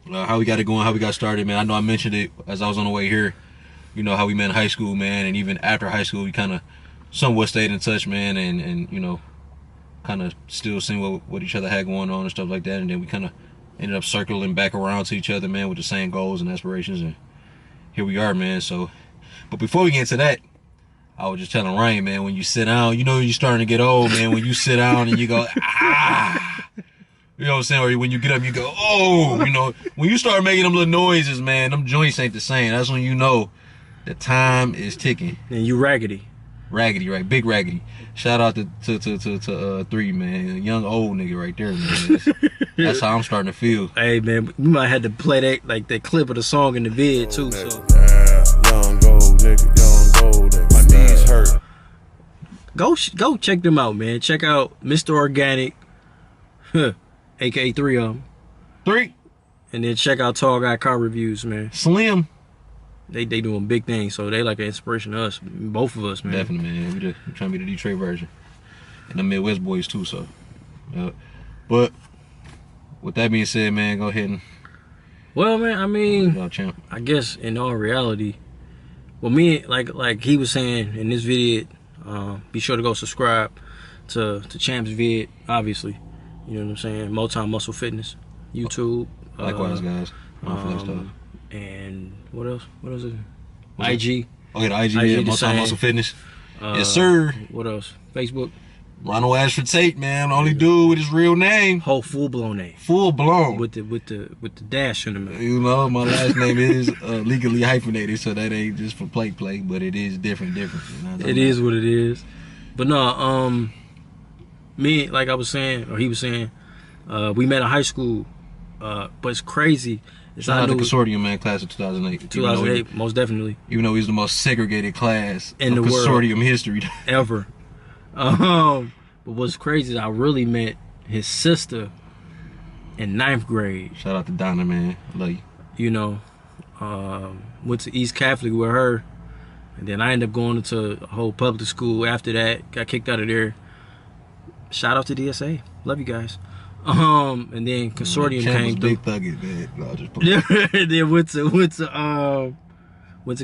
how we got it going, how we got started, man. I know I mentioned it as I was on the way here. You know how we met in high school, man, and even after high school, we kind of somewhat stayed in touch, man, and you know, kind of still seeing what each other had going on and stuff like that, and then we kind of ended up circling back around to each other, man, with the same goals and aspirations, and here we are, man. So, but before we get into that, I was just telling Ryan, man, when you sit down, you know you're starting to get old, man. When you sit down and you go, ah, you know what I'm saying? Or when you get up, you go, oh, you know, when you start making them little noises, man, them joints ain't the same. That's when you know the time is ticking. And you raggedy. Raggedy, right? Big raggedy. Shout out to 3, man. A young old nigga right there, man. That's how I'm starting to feel. Hey, man, we might have to play that clip of the song in the vid too. So young gold nigga, young gold nigga. My knees hurt. Go check them out, man. Check out Mr. Organic, aka 3 of them. 3. And then check out Tall Guy Car Reviews, man. Slim. They doing big things, so they like an inspiration to us, both of us, man. Definitely, man. We trying to be the Detroit version, and the Midwest boys too. So, but with that being said, man, go ahead and. Well, man, I mean, champ. I guess in all reality, well, me like he was saying in this vid, be sure to go subscribe to Champ's vid, obviously. You know what I'm saying? Motown Muscle Fitness, YouTube. Likewise, guys. And what else? What is it? IG. Oh, yeah, the IG, yeah, Motown Muscle Fitness. Yes, sir. What else? Facebook. Ronald Ashford Tate, man. Only dude with his real name. Whole full-blown name. Full-blown. With the dash in the middle. You know, my last name is legally hyphenated, so that ain't just for play, but it is different. You know it is what it is. But no, me, like I was saying, or he was saying, we met in high school, but it's crazy. Shout out to Consortium, man, class of 2008. 2008, most definitely. Even though he's the most segregated class in the Consortium world history. Ever. But what's crazy is I really met his sister in 9th grade. Shout out to Donna, man. Love you. You know, went to East Catholic with her. And then I ended up going into a whole public school after that. Got kicked out of there. Shout out to DSA. Love you guys. And then Consortium came through. Big thugged, man. No, just then went to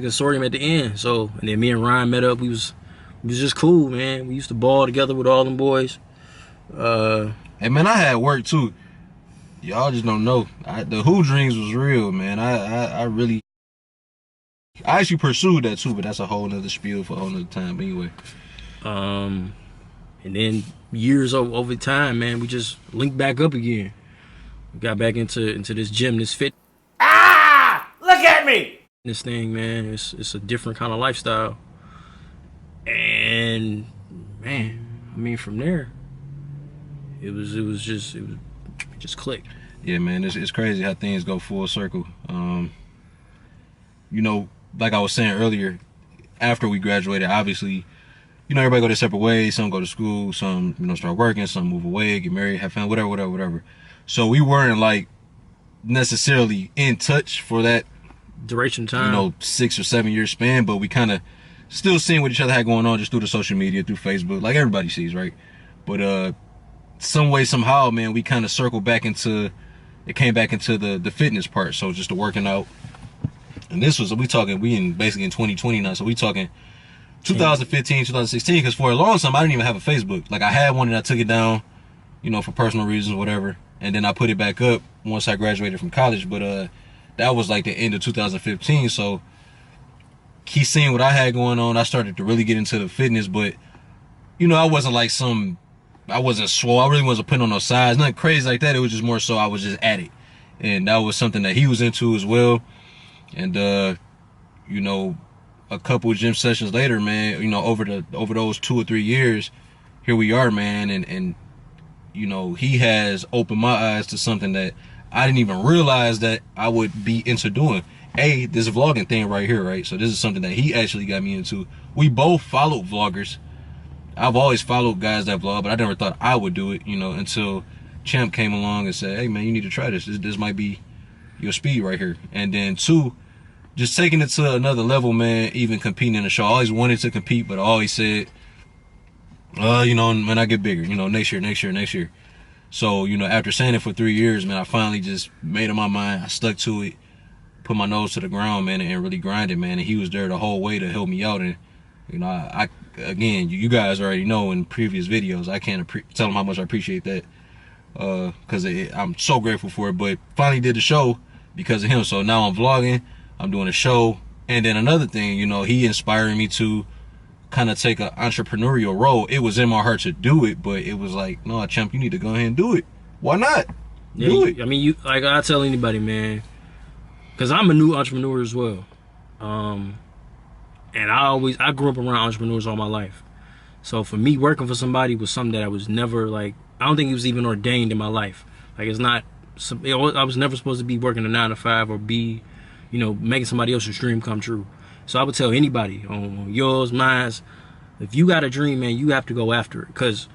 Consortium at the end. So, and then me and Ryan met up. We was just cool, man. We used to ball together with all them boys. Hey, man, I had work too. Y'all just don't know. The Who Dreams was real, man. I actually pursued that too, but that's a whole nother spiel for a whole nother time anyway. And then years over time, man, we just linked back up again. We got back into this gym, this fit. Ah! Look at me! This thing, man, it's a different kind of lifestyle. And man, I mean, from there, it just clicked. Yeah, man, it's crazy how things go full circle. You know, like I was saying earlier, after we graduated, obviously, you know, everybody go their separate ways. Some go to school, some, you know, start working, some move away, get married, have family, whatever. So we weren't like necessarily in touch for that duration of time, you know, 6 or 7 year span, but we kind of still seeing what each other had going on just through the social media, through Facebook, like everybody sees, right? But some way, somehow, man, we kind of circled back into, it came back into the fitness part. So just the working out. And this was, we basically in 2020 now, so we talking 2015, 2016, because for a long time, I didn't even have a Facebook. Like, I had one and I took it down, you know, for personal reasons, whatever. And then I put it back up once I graduated from college. But that was like the end of 2015. So he seen what I had going on. I started to really get into the fitness, but, you know, I wasn't like I wasn't swole. I really wasn't putting on no size, nothing crazy like that. It was just more so I was just at it. And that was something that he was into as well. And, you know, a couple of gym sessions later, man, you know, over those 2 or 3 years, here we are, man. And you know, he has opened my eyes to something that I didn't even realize that I would be into doing. This vlogging thing right here, right? So this is something that he actually got me into. We both followed vloggers. I've always followed guys that vlog, but I never thought I would do it, you know, until Champ came along and said, hey, man, you need to try this. This might be your speed right here. And then 2, just taking it to another level, man, even competing in the show. I always wanted to compete, but I always said, you know, when I get bigger, you know, next year. So, you know, after saying it for 3 years, man, I finally just made up my mind. I stuck to it, put my nose to the ground, man, and really grinded, man. And he was there the whole way to help me out. And, you know, I again, you guys already know in previous videos, I can't tell them how much I appreciate that. Because I'm so grateful for it. But finally did the show because of him. So now I'm vlogging, I'm doing a show. And then another thing, you know, he inspired me to kind of take an entrepreneurial role. It was in my heart to do it, but it was like, no, champ, you need to go ahead and do it. Why not? Yeah, Do it. I mean, like I tell anybody, man, because I'm a new entrepreneur as well. And I grew up around entrepreneurs all my life. So for me, working for somebody was something that I was never like, I don't think it was even ordained in my life. Like it's not, I was never supposed to be working a 9 to 5 or be, you know, making somebody else's dream come true. So I would tell anybody on yours, mine, if you got a dream, man, you have to go after it, because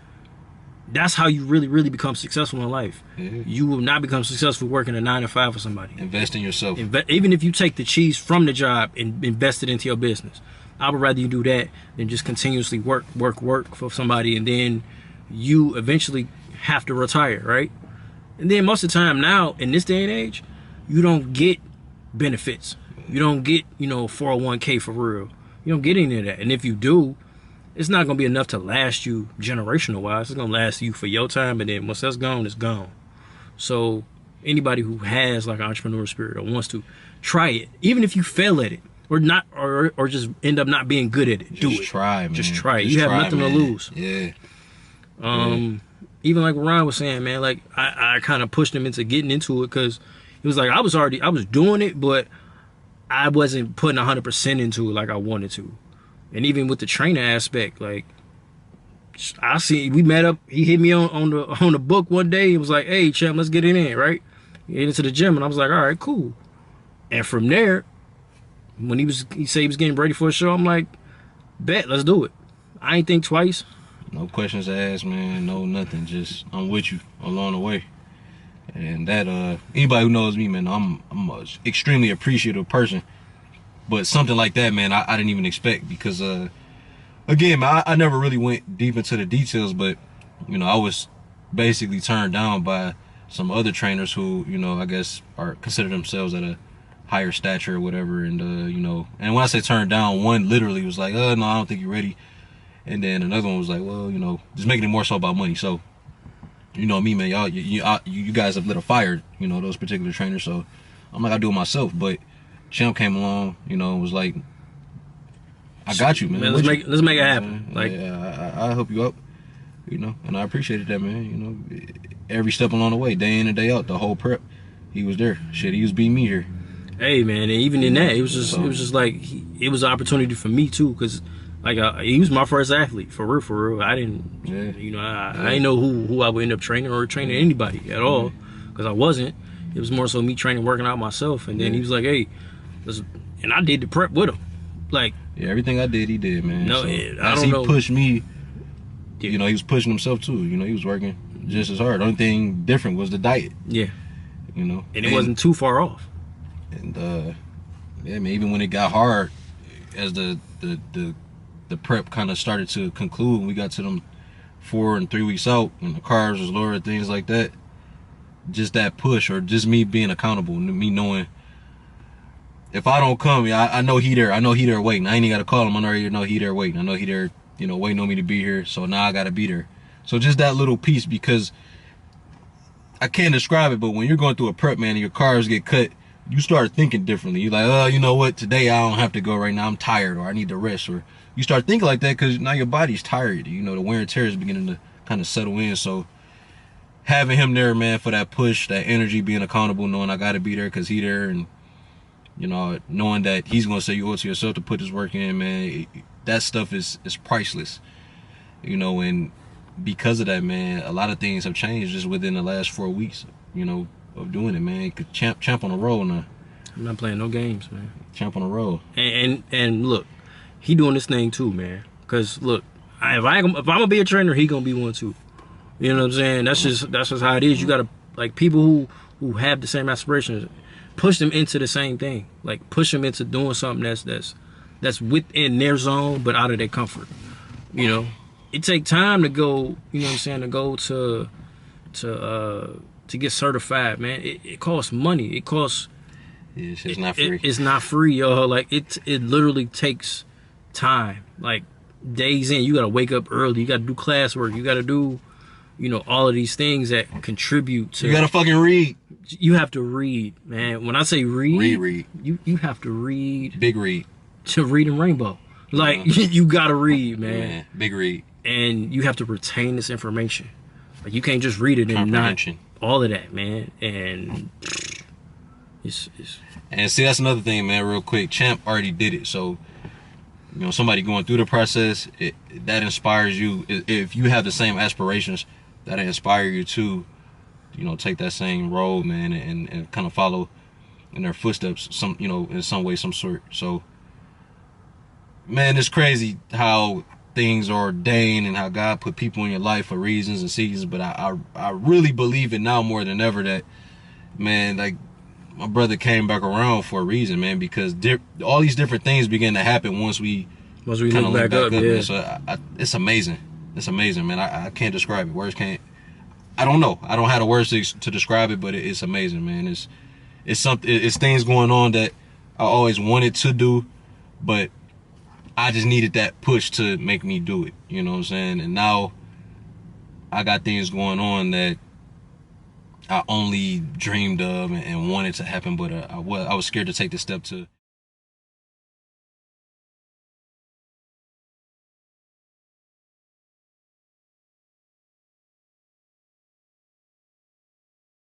that's how you really, really become successful in life. Yeah. You will not become successful working a 9 to 5 for somebody. Invest in yourself. Even if you take the cheese from the job and invest it into your business, I would rather you do that than just continuously work for somebody, and then you eventually have to retire, right? And then most of the time now, in this day and age, you don't get benefits. You don't get, you know, 401k for real. You don't get any of that. And if you do, it's not going to be enough to last you generational wise. It's going to last you for your time, and then once that's gone, it's gone. So anybody who has like an entrepreneur spirit or wants to try it, even if you fail at it or not, or just end up not being good at it, do it. Just try, man. Just try it. Just You have try, nothing man. to lose. Yeah. Even like what Ryan was saying, man, like I kind of pushed him into getting into it, because it was like I was doing it, but I wasn't putting 100% into it like I wanted to. And even with the trainer aspect, like we met up, he hit me on the book one day. He was like, "Hey, champ, let's get it in, right?" Get into the gym, and I was like, "All right, cool." And from there, when he said he was getting ready for a show, I'm like, "Bet, let's do it." I ain't think twice. No questions asked, man. No nothing. Just I'm with you along the way. And that anybody who knows me, man, I'm an extremely appreciative person. But something like that, man, I didn't even expect, because again, man, I never really went deep into the details, but you know, I was basically turned down by some other trainers who, you know, I guess are consider themselves at a higher stature or whatever. And you know, and when I say turned down, one literally was like, "Oh no, I don't think you're ready." And then another one was like, "Well, you know, just making it more so about money." So, you know me, man, y'all, you guys have lit a fire, you know, those particular trainers. So I'm like, I do it myself. But Champ came along, you know, and was like, "I got you, man. Let's make it happen." Man. Like, yeah, I help you up, you know, and I appreciated that, man. You know, every step along the way, day in and day out, the whole prep, he was there. Shit, he was beating me here. hey, man, and even in that, it was just like it was an opportunity for me too, because. Like he was my first athlete, for real. I didn't, you know, I didn't know who I would end up training or training anybody at all, because I wasn't. It was more so me training, working out myself. And then he was like, "Hey, and I did the prep with him." Like, yeah, everything I did, he did, man. No, so, I don't know. He pushed me, you know, he was pushing himself too. You know, he was working just as hard. The only thing different was the diet. Yeah. You know, and it wasn't too far off. And yeah, man, even when it got hard, as the prep kind of started to conclude, we got to them 4 and 3 weeks out, and the carbs was lower, things like that. Just that push, or just me being accountable, me knowing if I don't come, I know he there. I know he there waiting. I ain't even got to call him. I already know he there waiting. I know he there, you know, waiting on me to be here. So now I got to be there. So just that little piece, because I can't describe it, but when you're going through a prep, man, and your carbs get cut, you start thinking differently. You're like, "Oh, you know what? Today I don't have to go right now. I'm tired, or I need to rest," or you start thinking like that because now your body's tired. You know, the wear and tear is beginning to kind of settle in. So having him there, man, for that push, that energy, being accountable, knowing I got to be there because he there, and, you know, knowing that he's going to say you owe it to yourself to put this work in, man, that stuff is priceless. You know, and because of that, man, a lot of things have changed just within the last 4 weeks, you know, of doing it, man. Champ on the roll now. I'm not playing no games, man. Champ on the roll. And look, he doing this thing too, man. Cause look, if I'm gonna be a trainer, he gonna be one too. You know what I'm saying? That's just how it is. You gotta, like, people who have the same aspirations, push them into the same thing. Like, push them into doing something that's within their zone but out of their comfort. You know, it take time to go. You know what I'm saying? To go to to get certified, man. It costs money. It costs. Yeah, it's not free. It's not free, yo. Like it literally takes time. Like days in, you gotta wake up early. You gotta do classwork. You gotta do, all of these things that contribute to. You gotta fucking read. You have to read, man. When I say read. You have to read. Big read. To read in Rainbow. Like you gotta read, man. Big read. And you have to retain this information. Like you can't just read it and not all of that, man. And it's and see, that's another thing, man. Real quick, Champ already did it, so somebody going through the process, that inspires you. If you have the same aspirations, that inspire you to, take that same road, man, and kind of follow in their footsteps, in some way, some sort. So, man, it's crazy how things are ordained and how God put people in your life for reasons and seasons. But I really believe it now more than ever that, man, like my brother came back around for a reason, man, because all these different things began to happen once we kind of look back up, yeah. Man. So it's amazing. It's amazing, man. I can't describe it. Words can't. I don't know. I don't have the words to describe it, but it's amazing, man. It's something. It's things going on that I always wanted to do, but I just needed that push to make me do it. You know what I'm saying? And now I got things going on that I only dreamed of and wanted to happen, but I was scared to take the step to